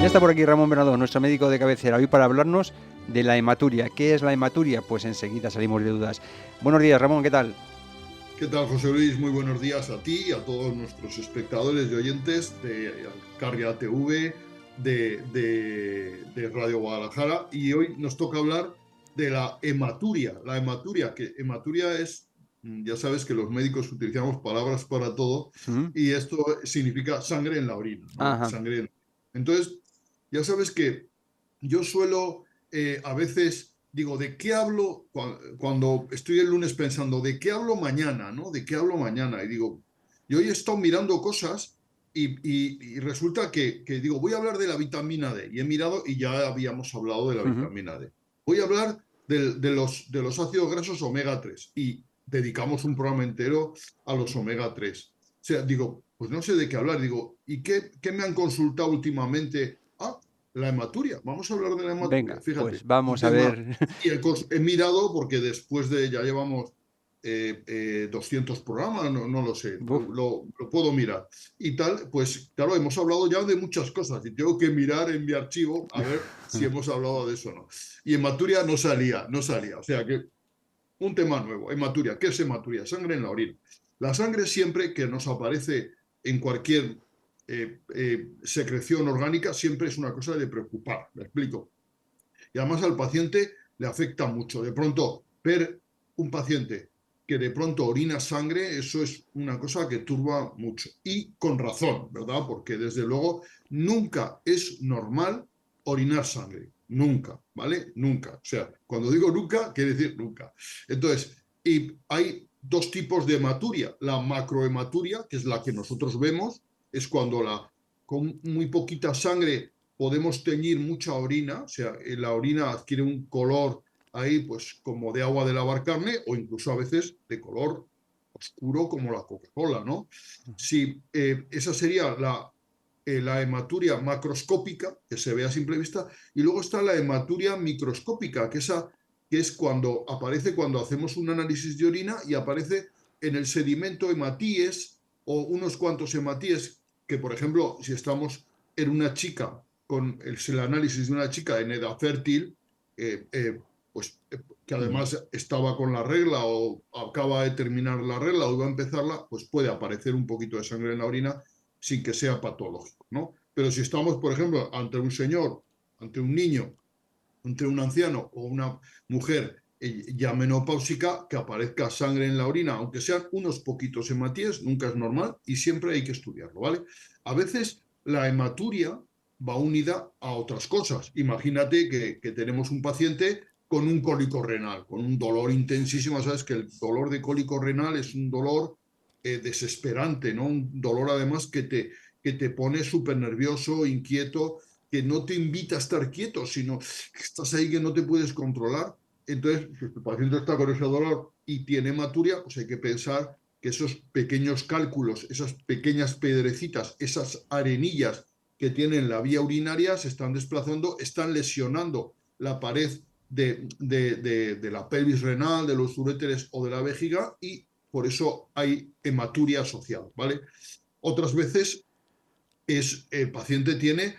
está por aquí Ramón Bernardo, nuestro médico de cabecera, hoy para hablarnos de la hematuria. ¿Qué es la hematuria? Pues enseguida salimos de dudas. Buenos días, Ramón, ¿qué tal? ¿Qué tal, José Luis? Muy buenos días a ti y a todos nuestros espectadores y oyentes de Carria TV, de Radio Guadalajara. Y hoy nos toca hablar de la hematuria. La hematuria, que hematuria es, ya sabes que los médicos utilizamos palabras para todo, ¿Mm? y esto significa sangre en la orina, ¿no? Ajá, Sangre en... Entonces, ya sabes que yo suelo a veces digo, ¿de qué hablo cuando estoy el lunes pensando, ¿de qué hablo mañana? ¿No? ¿De qué hablo mañana? Y digo, yo hoy he estado mirando cosas y resulta que digo, voy a hablar de la vitamina D. Y he mirado y ya habíamos hablado de la ujú, vitamina D. Voy a hablar de los ácidos grasos omega 3 y dedicamos un programa entero a los omega 3. O sea, digo, pues no sé de qué hablar. Digo, ¿y qué me han consultado últimamente? Ah, la hematuria. Vamos a hablar de la hematuria. venga, Fíjate, pues un vamos a tema. ver. Y he mirado porque después de, ya llevamos 200 programas, no lo sé, Uf, lo puedo mirar. Y tal, pues claro, hemos hablado ya de muchas cosas y tengo que mirar en mi archivo a ver si hemos hablado de eso o no. Y hematuria no salía. O sea que un tema nuevo, hematuria. ¿Qué es hematuria? Sangre en la orina. La sangre siempre que nos aparece en cualquier secreción orgánica siempre es una cosa de preocupar. ¿Me explico? Y además al paciente le afecta mucho. De pronto, ver un paciente que de pronto orina sangre, eso es una cosa que turba mucho. Y con razón, ¿verdad? Porque desde luego nunca es normal orinar sangre. Nunca, ¿vale? Nunca. O sea, cuando digo nunca, quiere decir nunca. Entonces, y hay dos tipos de hematuria. La macrohematuria, que es la que nosotros vemos, es cuando con muy poquita sangre podemos teñir mucha orina, o sea, la orina adquiere un color ahí, pues como de agua de lavar carne, o incluso a veces de color oscuro como la Coca-Cola, ¿no? Si esa sería la hematuria macroscópica, que se ve a simple vista, y luego está la hematuria microscópica, que es cuando aparece cuando hacemos un análisis de orina y aparece en el sedimento hematíes o unos cuantos hematíes que, por ejemplo, si estamos en una chica con el análisis de una chica en edad fértil, eh, eh, pues que ujú, además estaba con la regla o acaba de terminar la regla o iba a empezarla, pues puede aparecer un poquito de sangre en la orina sin que sea patológico, ¿no? Pero si estamos, por ejemplo, ante un señor, ante un niño, ante un anciano o una mujer ya menopáusica, que aparezca sangre en la orina, aunque sean unos poquitos hematíes, nunca es normal y siempre hay que estudiarlo, ¿vale? A veces la hematuria va unida a otras cosas. Imagínate que tenemos un paciente con un cólico renal, con un dolor intensísimo. Sabes que el dolor de cólico renal es un dolor desesperante, ¿no? Un dolor además que te pone súper nervioso, inquieto, que no te invita a estar quieto, sino que estás ahí que no te puedes controlar. Entonces, si el paciente está con ese dolor y tiene hematuria, pues hay que pensar que esos pequeños cálculos, esas pequeñas pedrecitas, esas arenillas que tienen la vía urinaria se están desplazando, están lesionando la pared de la pelvis renal, de los uréteres o de la vejiga, y por eso hay hematuria asociada, ¿vale? Otras veces el paciente tiene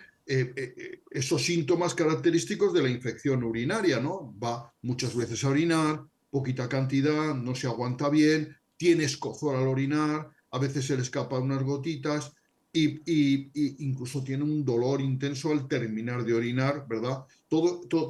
esos síntomas característicos de la infección urinaria, ¿no? Va muchas veces a orinar, poquita cantidad, no se aguanta bien, tiene escozor al orinar, a veces se le escapan unas gotitas y incluso tiene un dolor intenso al terminar de orinar, ¿verdad?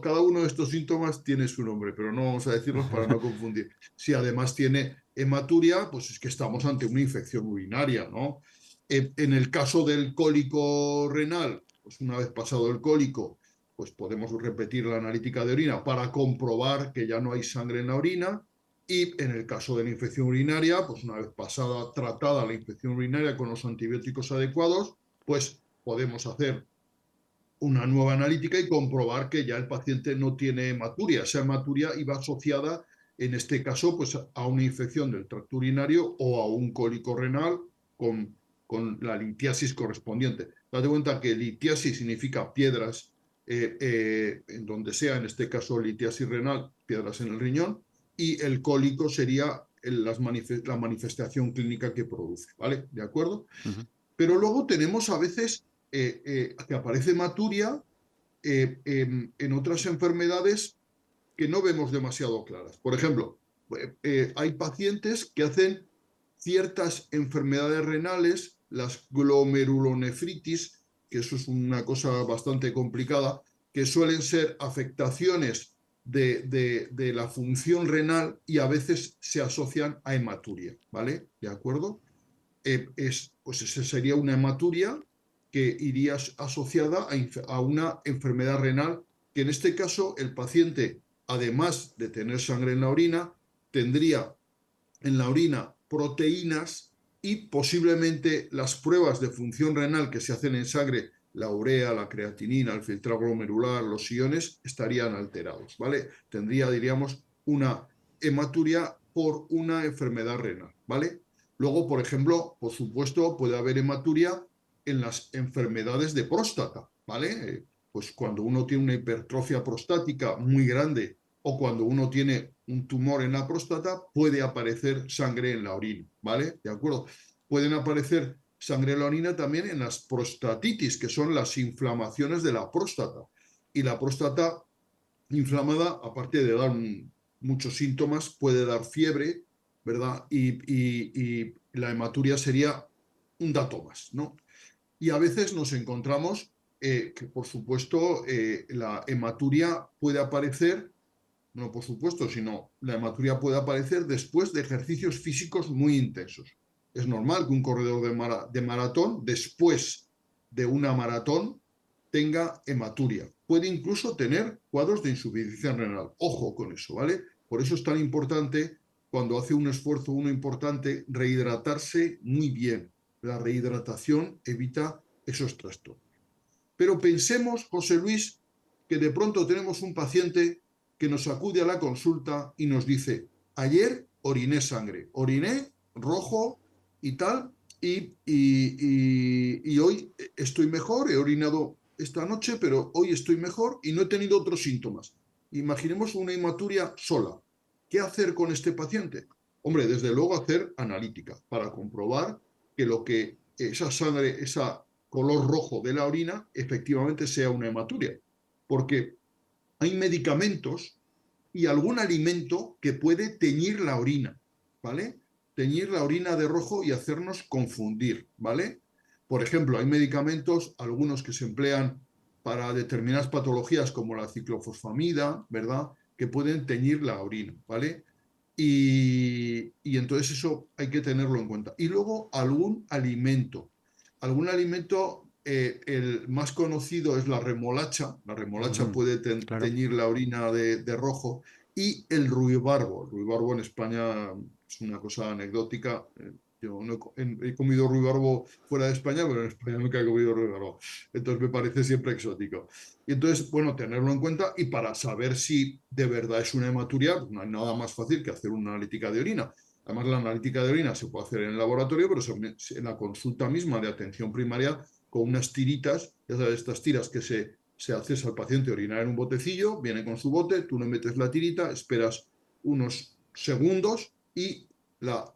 Cada uno de estos síntomas tiene su nombre, pero no vamos a decirlos para no confundir. Si además tiene hematuria, pues es que estamos ante una infección urinaria, ¿no? En el caso del cólico renal, pues una vez pasado el cólico, pues podemos repetir la analítica de orina para comprobar que ya no hay sangre en la orina. Y en el caso de la infección urinaria, pues una vez pasada, tratada la infección urinaria con los antibióticos adecuados, pues podemos hacer una nueva analítica y comprobar que ya el paciente no tiene hematuria. Esa hematuria iba asociada, en este caso, pues a una infección del tracto urinario o a un cólico renal con la litiasis correspondiente. Date cuenta que litiasis significa piedras en donde sea, en este caso litiasis renal, piedras en el riñón, y el cólico sería la manifestación clínica que produce, ¿vale? ¿De acuerdo? ujú. Pero luego tenemos a veces que aparece hematuria en otras enfermedades que no vemos demasiado claras. Por ejemplo, hay pacientes que hacen ciertas enfermedades renales, las glomerulonefritis, que eso es una cosa bastante complicada, que suelen ser afectaciones de la función renal y a veces se asocian a hematuria, ¿vale? ¿De acuerdo? Pues esa sería una hematuria que iría asociada a una enfermedad renal, que en este caso el paciente, además de tener sangre en la orina, tendría en la orina proteínas y posiblemente las pruebas de función renal que se hacen en sangre, la urea, la creatinina, el filtrado glomerular, los iones, estarían alterados, ¿vale? Tendría, diríamos, una hematuria por una enfermedad renal, ¿vale? Luego, por ejemplo, por supuesto, puede haber hematuria en las enfermedades de próstata, ¿vale? Pues cuando uno tiene una hipertrofia prostática muy grande o cuando uno tiene un tumor en la próstata, puede aparecer sangre en la orina, ¿vale? ¿De acuerdo? Pueden aparecer sangre en la orina también en las prostatitis, que son las inflamaciones de la próstata. Y la próstata inflamada, aparte de dar muchos síntomas, puede dar fiebre, ¿verdad? Y la hematuria sería un dato más, ¿no? Y a veces nos encontramos que, por supuesto, la hematuria puede aparecer, no por supuesto, sino la hematuria puede aparecer después de ejercicios físicos muy intensos. Es normal que un corredor de maratón, después de una maratón, tenga hematuria. Puede incluso tener cuadros de insuficiencia renal. Ojo con eso, ¿vale? Por eso es tan importante, cuando hace un esfuerzo uno importante, rehidratarse muy bien. La rehidratación evita esos trastornos. Pero pensemos, José Luis, que de pronto tenemos un paciente que nos acude a la consulta y nos dice: ayer oriné sangre, oriné rojo y tal, y hoy estoy mejor, he orinado esta noche, pero hoy estoy mejor y no he tenido otros síntomas. Imaginemos una hematuria sola. ¿Qué hacer con este paciente? Hombre, desde luego hacer analítica para comprobar que lo que esa sangre, esa color rojo de la orina, efectivamente sea una hematuria. Porque hay medicamentos y algún alimento que puede teñir la orina, ¿vale? Teñir la orina de rojo y hacernos confundir, ¿vale? Por ejemplo, hay medicamentos, algunos que se emplean para determinadas patologías como la ciclofosfamida, ¿verdad? Que pueden teñir la orina, ¿vale? Y entonces eso hay que tenerlo en cuenta. Y luego algún alimento, el más conocido es la remolacha. La remolacha puede Claro. teñir la orina de rojo. Y el ruibarbo. El ruibarbo en España es una cosa anecdótica. Yo no he comido ruibarbo fuera de España, pero en España nunca he comido ruibarbo. Entonces me parece siempre exótico. Y entonces, bueno, tenerlo en cuenta, y para saber si de verdad es una hematuria, pues no hay nada más fácil que hacer una analítica de orina. Además, la analítica de orina se puede hacer en el laboratorio, pero en la consulta misma de atención primaria, con unas tiritas, ya sabes, estas tiras que se haces al paciente orinar en un botecillo, viene con su bote, tú le metes la tirita, esperas unos segundos y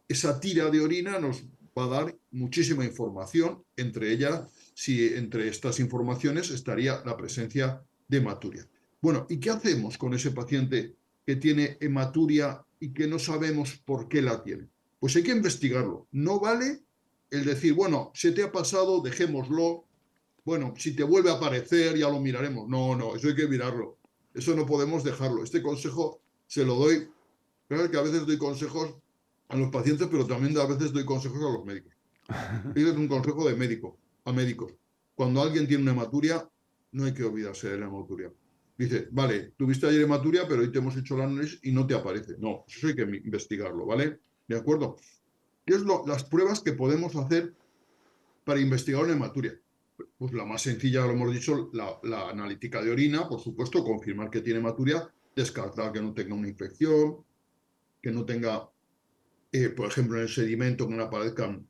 esa tira de orina nos va a dar muchísima información, entre ellas, si entre estas informaciones estaría la presencia de hematuria. Bueno, ¿y qué hacemos con ese paciente que tiene hematuria y que no sabemos por qué la tiene? Pues hay que investigarlo. No vale el decir, bueno, se te ha pasado, dejémoslo, bueno, si te vuelve a aparecer ya lo miraremos. No, no, eso hay que mirarlo. Eso no podemos dejarlo. Este consejo se lo doy. Claro que a veces doy consejos a los pacientes, pero también a veces doy consejos a los médicos. Y es un consejo de médico a médicos. Cuando alguien tiene una hematuria, no hay que olvidarse de la hematuria. Dice, vale, tuviste ayer hematuria, pero hoy te hemos hecho el análisis y no te aparece. No, eso hay que investigarlo, ¿vale? ¿De acuerdo? ¿Qué es las pruebas que podemos hacer para investigar una hematuria? Pues la más sencilla, lo hemos dicho, la analítica de orina, por supuesto, confirmar que tiene hematuria, descartar que no tenga una infección, que no tenga, por ejemplo, en el sedimento, que no aparezcan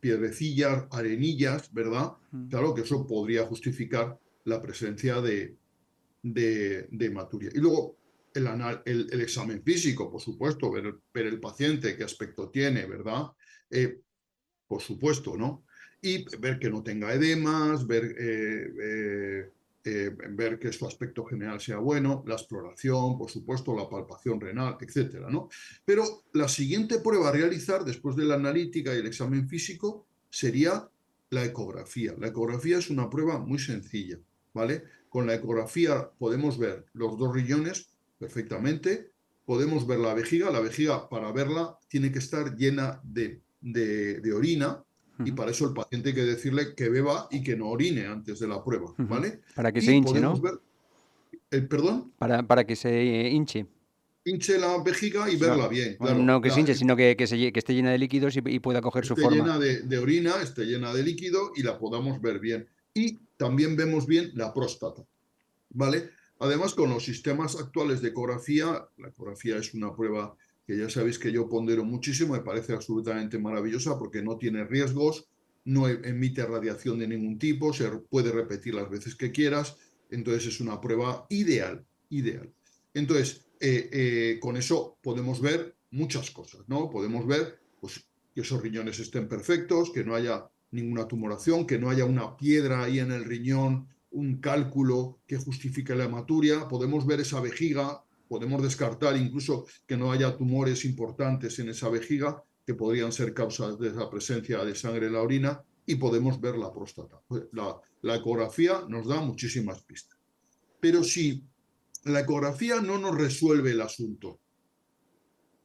piedrecillas, arenillas, ¿verdad? Claro que eso podría justificar la presencia de hematuria. Y luego el examen físico, por supuesto, ver el paciente, qué aspecto tiene, ¿verdad? Por supuesto, ¿no? y ver que no tenga edemas, ver que su aspecto general sea bueno, la exploración, por supuesto, la palpación renal, etcétera, ¿no? Pero la siguiente prueba a realizar después de la analítica y el examen físico sería la ecografía. La ecografía es una prueba muy sencilla, ¿vale? Con la ecografía podemos ver los dos riñones perfectamente, podemos ver la vejiga para verla tiene que estar llena de orina, y para eso el paciente hay que decirle que beba y que no orine antes de la prueba, ¿vale? Para que se Y hinche, podemos ¿no? ver, perdón, Para que se hinche. hinche la vejiga y No, verla bien, bueno, claro. no que se hinche, sino que esté llena de líquidos y pueda coger su Esté forma. llena de orina, esté llena de líquido y la podamos ver bien. Y también vemos bien la próstata, ¿vale? Además, con los sistemas actuales de ecografía, la ecografía es una prueba que ya sabéis que yo pondero muchísimo, me parece absolutamente maravillosa porque no tiene riesgos, no emite radiación de ningún tipo, se puede repetir las veces que quieras, entonces es una prueba ideal, ideal. Entonces, con eso podemos ver muchas cosas, ¿no? Podemos ver pues, que esos riñones estén perfectos, que no haya ninguna tumoración, que no haya una piedra ahí en el riñón, un cálculo que justifique la hematuria, podemos ver esa vejiga, podemos descartar incluso que no haya tumores importantes en esa vejiga que podrían ser causas de la presencia de sangre en la orina y podemos ver la próstata. La ecografía nos da muchísimas pistas. Pero si la ecografía no nos resuelve el asunto,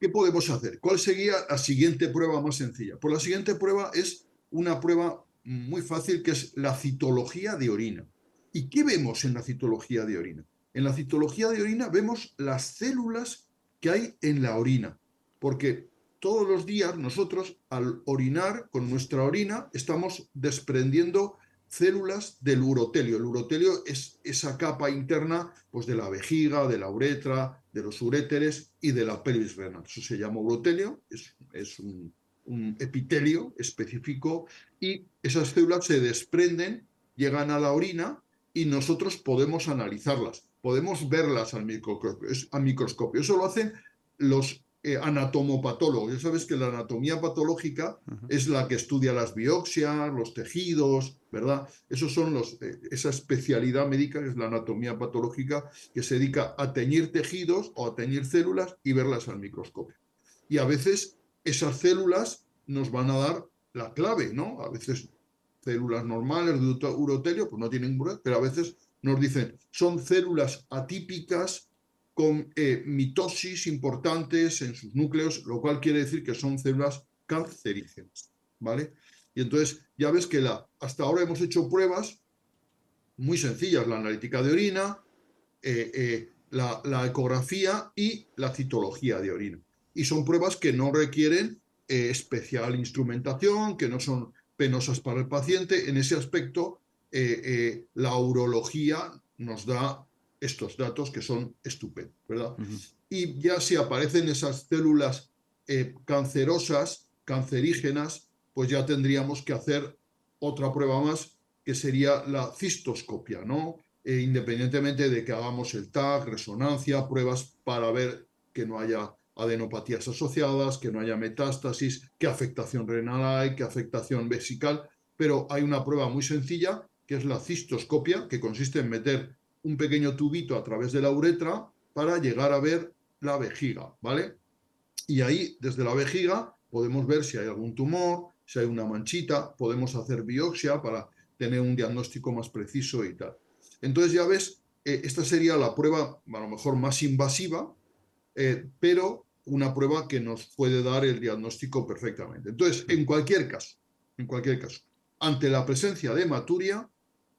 ¿qué podemos hacer? ¿Cuál sería la siguiente prueba más sencilla? Pues la siguiente prueba es una prueba muy fácil que es la citología de orina. ¿Y qué vemos en la citología de orina? En la citología de orina vemos las células que hay en la orina, porque todos los días nosotros al orinar con nuestra orina estamos desprendiendo células del urotelio. El urotelio es esa capa interna pues, de la vejiga, de la uretra, de los uréteres y de la pelvis renal. Eso se llama urotelio, es un epitelio específico y esas células se desprenden, llegan a la orina y nosotros podemos analizarlas, podemos verlas al microscopio. Eso lo hacen los anatomopatólogos. Ya sabes que la anatomía patológica es la que estudia las biopsias, los tejidos, ¿verdad? Esos son esa especialidad médica que es la anatomía patológica que se dedica a teñir tejidos o a teñir células y verlas al microscopio. Y a veces esas células nos van a dar la clave, ¿no? A veces células normales de urotelio pues no tienen, pero a veces nos dicen son células atípicas con mitosis importantes en sus núcleos, lo cual quiere decir que son células cancerígenas, ¿vale? Y entonces ya ves que hasta ahora hemos hecho pruebas muy sencillas, la analítica de orina, la ecografía y la citología de orina. Y son pruebas que no requieren especial instrumentación, que no son penosas para el paciente. En ese aspecto, la urología nos da estos datos que son estupendos, ¿verdad? Y ya si aparecen esas células cancerosas, cancerígenas, pues ya tendríamos que hacer otra prueba más, que sería la cistoscopia, ¿no? Independientemente de que hagamos el TAC, resonancia, pruebas para ver que no haya adenopatías asociadas, que no haya metástasis, qué afectación renal hay, qué afectación vesical, pero hay una prueba muy sencilla que es la cistoscopia, que consiste en meter un pequeño tubito a través de la uretra para llegar a ver la vejiga, ¿vale? Y ahí, desde la vejiga, podemos ver si hay algún tumor, si hay una manchita, podemos hacer biopsia para tener un diagnóstico más preciso y tal. Entonces ya ves, esta sería la prueba a lo mejor más invasiva, pero una prueba que nos puede dar el diagnóstico perfectamente. Entonces, en cualquier caso, ante la presencia de hematuria,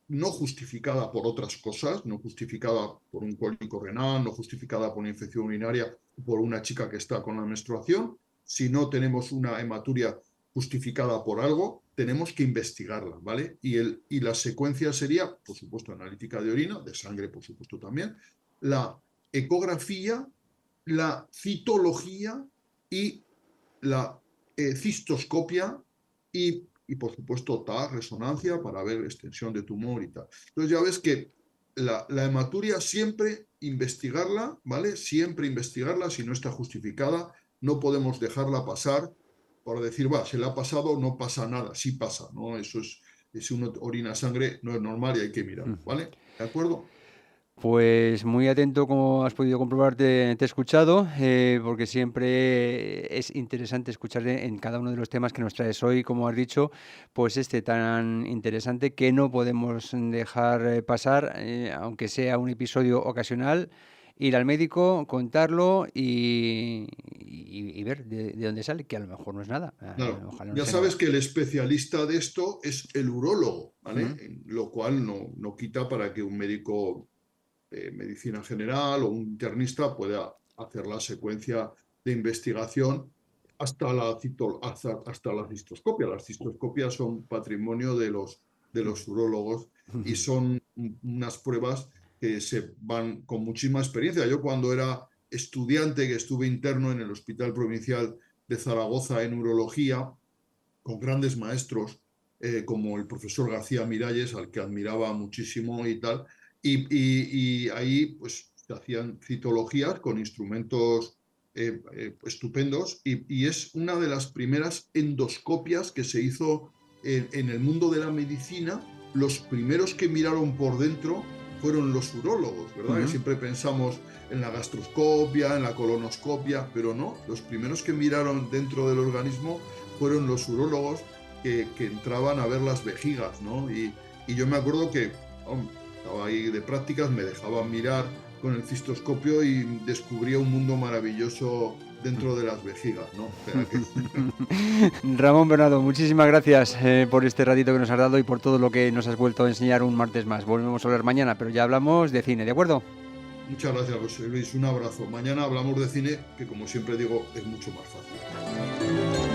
no justificada por otras cosas, no justificada por un cólico renal, no justificada por una infección urinaria, por una chica que está con la menstruación, si no tenemos una hematuria justificada por algo, tenemos que investigarla, ¿vale? Y la secuencia sería, por supuesto, analítica de orina, de sangre, por supuesto, también, la ecografía, la citología y la cistoscopia por supuesto, TAC, resonancia, para ver extensión de tumor y tal. Entonces ya ves que la hematuria siempre investigarla, ¿vale? Siempre investigarla si no está justificada, no podemos dejarla pasar por decir, va, se le ha pasado, no pasa nada, sí pasa, ¿no? Eso es, si uno orina sangre, no es normal y hay que mirarlo, ¿vale? ¿De acuerdo? Pues muy atento, como has podido comprobar, te he escuchado, porque siempre es interesante escuchar en cada uno de los temas que nos traes hoy, como has dicho, pues este tan interesante que no podemos dejar pasar, aunque sea un episodio ocasional, ir al médico, contarlo y ver de dónde sale, que a lo mejor no es nada, Claro, ojalá no ya sea sabes nada. que el especialista de esto es el urólogo, ¿vale? Mm, Lo cual no quita para que un médico de medicina general o un internista pueda hacer la secuencia de investigación hasta la cistoscopia. Las cistoscopias son patrimonio de los urólogos y mm, son unas pruebas que se van con muchísima experiencia. Yo cuando era estudiante, que estuve interno en el Hospital Provincial de Zaragoza en urología, con grandes maestros como el profesor García Miralles, al que admiraba muchísimo y tal, y ahí pues se hacían citologías con instrumentos estupendos y es una de las primeras endoscopias que se hizo en el mundo de la medicina. Los primeros que miraron por dentro fueron los urólogos, ¿verdad? Que mm. siempre pensamos en la gastroscopia, en la colonoscopia, pero no, los primeros que miraron dentro del organismo fueron los urólogos que entraban a ver las vejigas, ¿no? Y yo me acuerdo que estaba ahí de prácticas, me dejaban mirar con el cistoscopio y descubría un mundo maravilloso dentro de las vejigas, ¿no? O sea que Ramón Bernardo, muchísimas gracias por este ratito que nos has dado y por todo lo que nos has vuelto a enseñar un martes más. Volvemos a hablar mañana, pero ya hablamos de cine, ¿de acuerdo? muchas gracias, José Luis, un abrazo. Mañana hablamos de cine, que como siempre digo, es mucho más fácil.